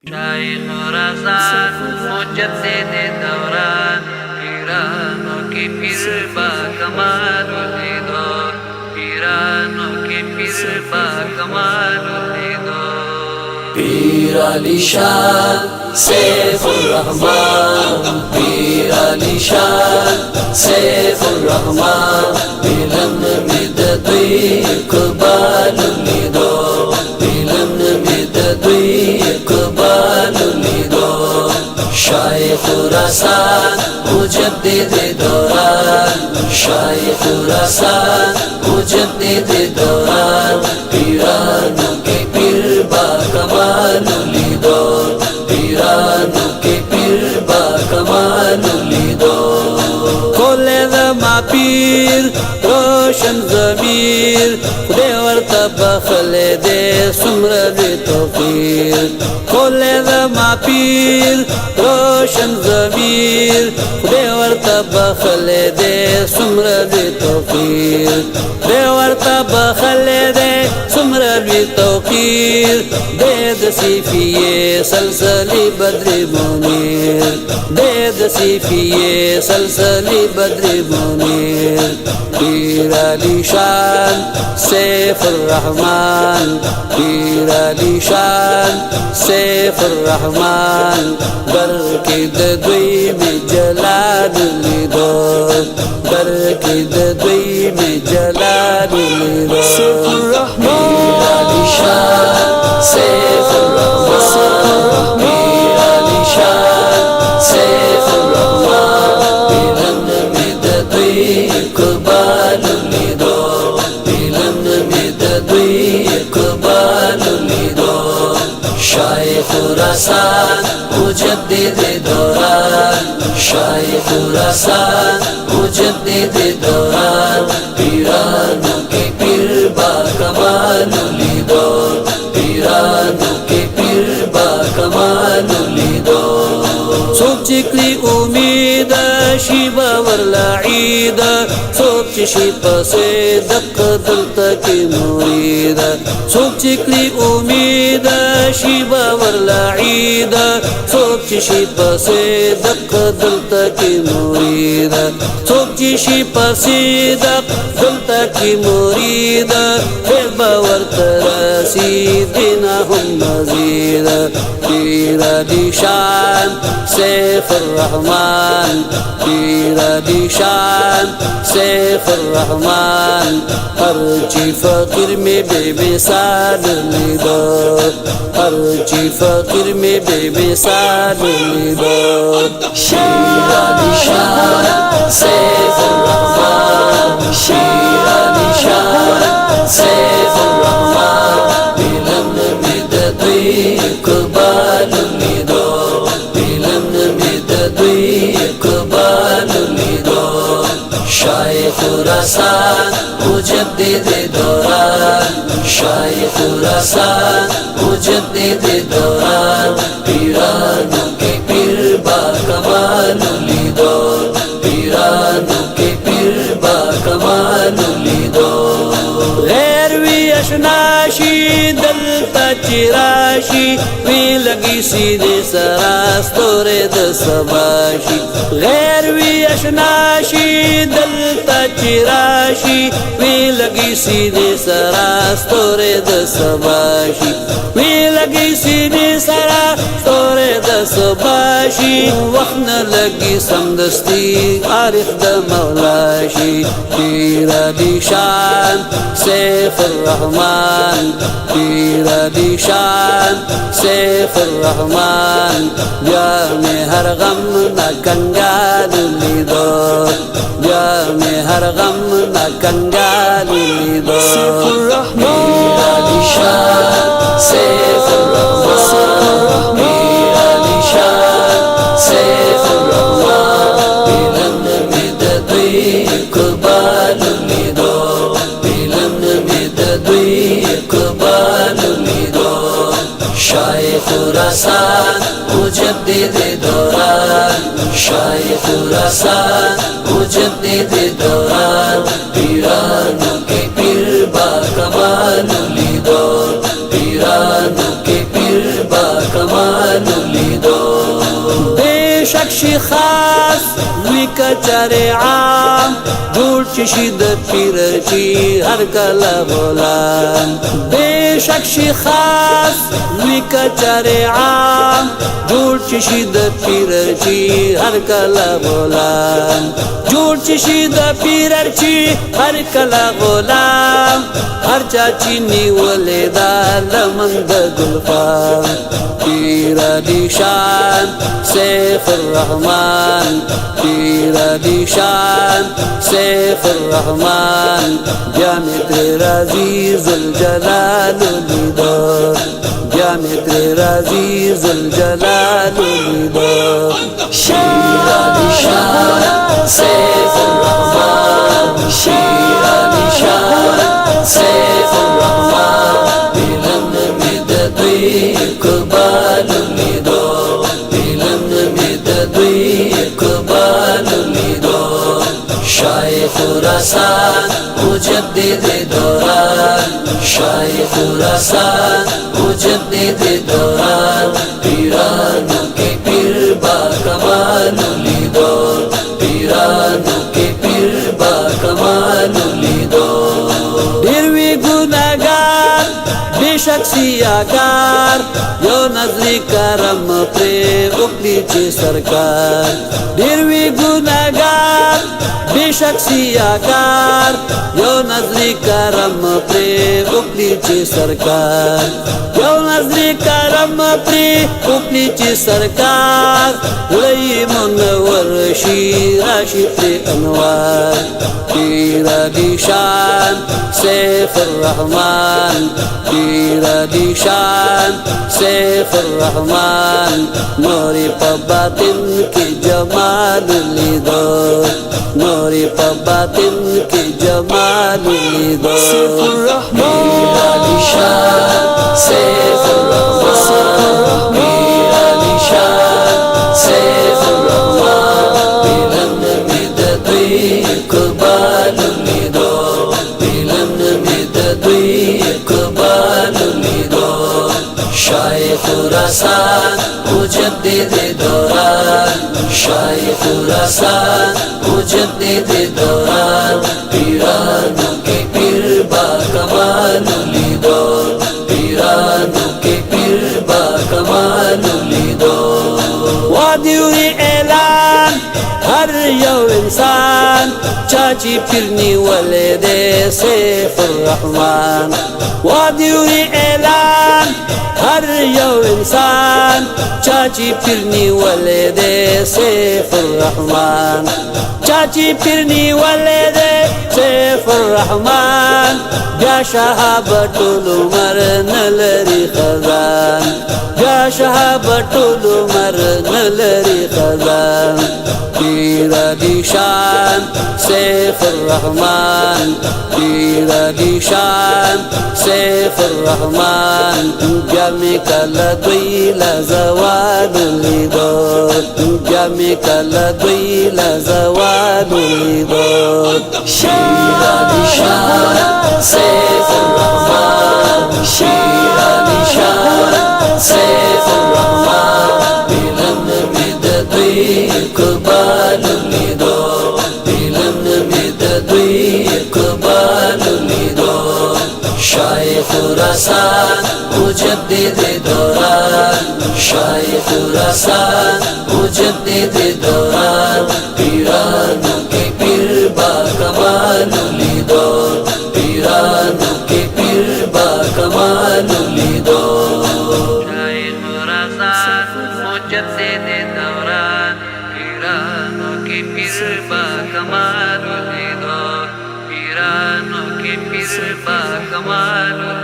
शाइख खुरासान मुजद्दिद दौरान पीरानों की पीर बाकमाल दो, पीरानों की पीर बाकमाल दो। पीर अली शान सैफुर रहमान, पीर अली शान सैफुर रहमान, बिलन मिदद इक़बाल दो, बिलन मिदद इक़बाल दो। शाइख खुरासान मुजद्दिद दौरान, शाइख खुरासान मुजद्दिद दौरान, पीरानों के पीर बाकमाल दो, पीरानों के पीर बाकमाल दो। खोले ज़मा पीर रोशन ज़मीर, खुदे वर्ता बखले दे सुमर दे तौफीर। खोले ज़मा पीर रोशन ज़मीर, खुदे वर्ता बखले दे सुमर दे तौफीर। खुदे वर्ता बखले दे सुमर दे तौफीर। दे दसीफिये सलसली बद्री मुनीर, दे दसीफिये सलसली बद्री मुनीर। पीर अली शान सैफुर रहमान, पीर अली शान सैफुर रहमान, बरकिद दुई में जलाल दो, बरकिद दुई में जलाल दो। पीर अली शान सैफुर रहमान, पीर अली शान सैफुर रहमान, बिलन मिदद इक़बाल दो, बिलन मिदद इक़बाल दो। शाइख खुरासान मुजद्दिद दौरान, शाइख खुरासान मुजद्दिद दौरान, पीरानों के पीर बाकमाल दो, पीरानों के पीर बाकमाल दो। सोच चिकली उम्मीद शिबा वरला ईद, सोच शिपा से दक दिल तक मुरीद। सोच चिकली उम्मीद शिबा वरला ईद, सोच शिपा से दक दिल तक मुरीद। सोच शिपा से दक दिल तक मुरीद, फिर बावर तरसी देना हम मजीद। पीर अली शान सैफुर रहमान, पीर अली शान सैफुर रहमान, हर ची फकीर में बेमिसाल दो, हर ची फकीर में बेमिसाल दो। पीर अली शान सैफुर रहमान, पीर अली शान सैफुर रहमान, बिलन मिदद इक़बाल दो, बिलन मिदद इक़बाल दो। शाइख खुरासान मुजद्दिद दौरान, शाइख खुरासान मुजद्दिद दौरान, पीरानों के पीर बाकमाल दो, पीरानों के पीर बाकमाल दो। गैरवी अशनाशी दल चिराशी वी लगी सीधे सरास तोरे दसबाशी। गैरवी अशनाशी दल चिराशी वी लगी सीधे सरास तोरे दसबाशी, वी लगी सीधे सरास तोरे दसबाशी। वक्त न लगी समदस्ती आरिफ द मौलाशी। पीर अली शान सैफुर रहमान, पीर अली शान सैफुर रहमान, या में हर गम न कंगाल दो, या में हर गम न कंगाल दो। पीर अली शान सैफुर रहमान, पीर अली शान सैफुर रहमान, बिलन मिदद इक़बाल दो, बिलन मिदद इक़बाल दो। शाइख खुरासान मुजद्दिद दौरान, शाइख खुरासान मुजद्दिद दौरान, पीरानों के पीर बाकमाल दो, पीरानों के पीर बाकमाल شي خاص ویکا چاره عام جوړ چشي د پیر چی هر کله غلام بیشک شي خاص ویکا چاره عام جوړ چشي د پیر چی هر کله غلام جوړ چشي د پیر چی هر کله غلام هر چا چی نیولې دا لمن د ګلفام پیر علی شان سیف الرحمن پیر علی شان سیف الرحمن جامع تیر عزیز الجلال لیدو جامع تیر عزیز الجلال لیدو پیر علی شان سیف الرحمن پیر علی شان سیف الرحمن بلند مد دوی اقبال لیدو بلند مد دوی اقبال لیدو شیخ خراسان مجدد دوران شیخ خراسان مجدد دوران پیرانو کے پیر با کمال لیدو پیرانو کے پیر با کمال لیدو ډیروی ګناګار بیشک سیاکار یو نظری کرم پر وکړي چې سرکار ډیروی ګناګار بیشک سیاکار یو نظری کرم پر وکړي چې سرکار یو نظری کرم پر وکړي چې سرکار لئی منور شي راشي پر انوار پیر علی شان سیف الرحمن پیر علی شان سیف الرحمن نوری پا باطن کی جمال لیدو نوری پا باطن کی جمال لیدو پیر علی شان سیف الرحمن پیر علی شان سیف الرحمن بلند مد دوی اقبال لیدو بلند مد دوی اقبال لیدو شیخ خراسان مجدد دوران شیخ خراسان مجدد دوران پیرانو کے پیر با کمال لیدو پیرانو کے پیر با کمال لیدو وادیوی اعلان ہر یو انسان چاچی پھرنی والے دے سیف الرحمن وادیوی اعلان ہر یو انسان چاچی پھرنی والے دے سیف الرحمن چاچی پھرنی والے دے سیف الرحمن بیا شہاب ټول عمر نلری خزان بیا شہاب ټول عمر نلری خزان پیر علی شان سیف الرحمن پیر علی شان سیف الرحمن جامع کلا دوی لزوال لیدو جامع کلا دوی لزوال لیدو پیر علی شان سیف الرحمن پیر علی شان سیف الرحمن بلند مد دوی اقبال لیدو بلند مد دوی اقبال لیدو شیخ خراسان مجدد دوران شیخ خراسان مجدد دوران پیرانو کے پیر با کمال لیدو پیرانو کے پیر با کمال لیدو شیخ خراسان مجدد دوران پیرانو کے پیر با کمال لیدو پیرانو کے پیر با کمال